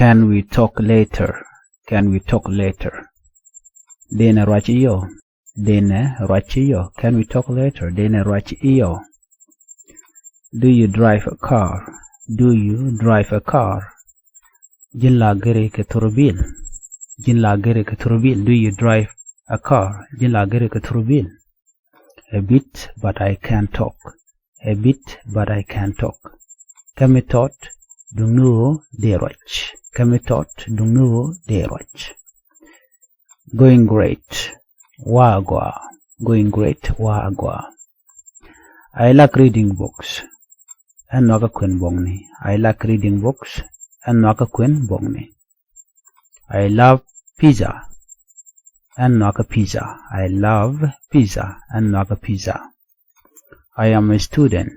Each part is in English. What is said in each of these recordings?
Can we talk later? Can we talk later? Dene rachi iyo. Dene rachi iyo. Can we talk later? Dene rachi iyo. Do you drive a car? Do you drive a car? Jinla gere ke turbil. Jinla gere ke turbil. Do you drive a car? Jinla gere ke turbil. A bit, but I can't talk. A bit, but I can't talk. Kamitot dungu derach. Kamitot dungu derach. Going great. Wagwa. Going great. Wagwa. I like reading books. And Naka Queen Bongni. I like reading books. And Naka Queen Bongni. I love pizza. And Naka pizza. I love pizza. And Naka pizza. I am a student.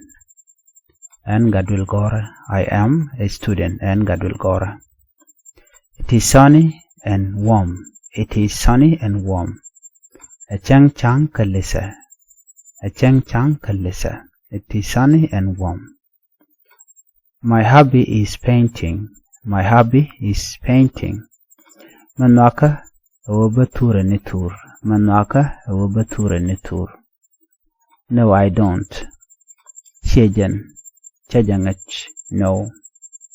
And Gadwil Gora. I am a student. And Gadwil Gora. It is sunny and warm. It is sunny and warm. A chang chang kalisa. A chang chang kalisa. It is sunny and warm. My hobby is painting. My hobby is painting. Manaka obatura nitur. Manaka obatura nitur. No, I don't. Chejan. Chajangach. No.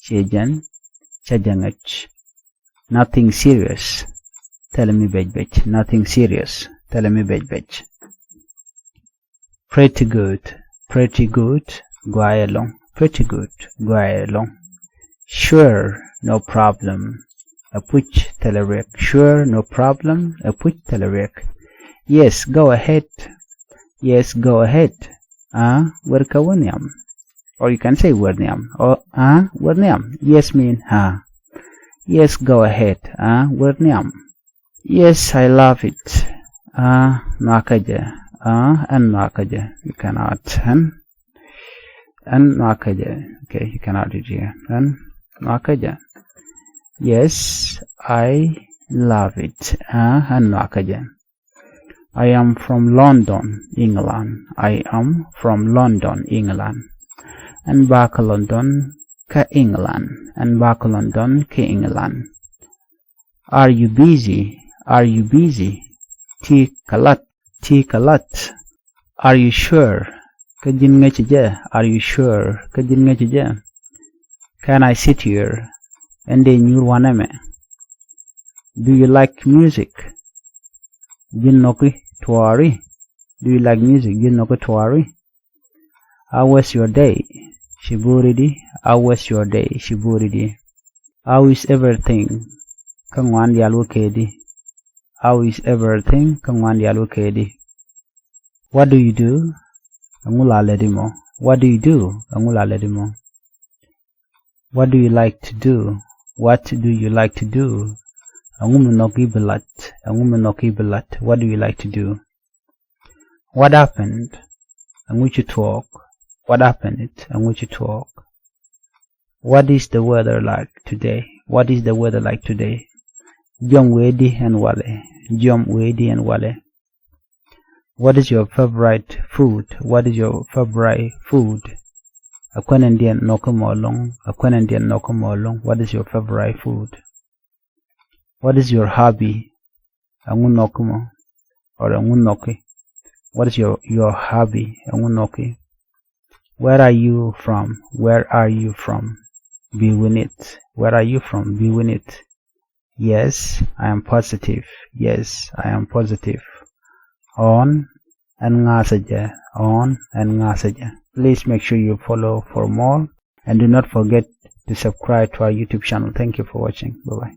Chejan. Chajangach. Nothing serious. Tell me bej. Nothing serious. Tell me bej. Pretty good. Pretty good. Go along. Pretty good. Go along. Sure. No problem. A puch telerek. Sure. No problem. A puch telerek. Yes. Go ahead. Yes. Go ahead. Werkawanyam. Or you can say werniam. Or werniam. Yes mean Yes. Go ahead. Werniam. Yes. I love it. Nakaja. And nakaja. You cannot. And nakaja. Okay, you cannot read here. And nakaja. Yes, I love it. And nakaja. I am from London, England. I am from London, England. And back London, ka England. And back London, ka England. Are you busy? Are you busy? T kalat. Are you sure? Kajin ngachaja. Are you sure? Kajin ngachaja. Can I sit here? And then you waname. Do you like music? Jinnoki tuari. Do you like music? Jinnoki tuari. How was your day? Shiburidi. How was your day? Shiburidi. How is everything? Kangwan yalukedi. How is everything? Kangwan yalukedi. What do you do? Angula ledimo. What do you do? Angula ledimo. What do you like to do? What do you like to do? Angumanoki belat. Angumanoki belat. What do you like to do? What happened? And you talk. What happened? And you talk. What is the weather like today? What is the weather like today? Jom wedi and wale. Jom wedi and wale. What is your favorite food? What is your favorite food? Akwenendian nokomolong. Akwenendian nokomolong. What is your favorite food? What is your hobby? Angunokumo or angunoki. What is your hobby? Angunoki. Where are you from? Where are you from? Be with it. Where are you from? Be with it. Yes, I am positive. Yes, I am positive. On and ngasaja. On and ngasaja. Please make sure you follow for more and do not forget to subscribe to our YouTube channel. Thank you for watching. Bye bye.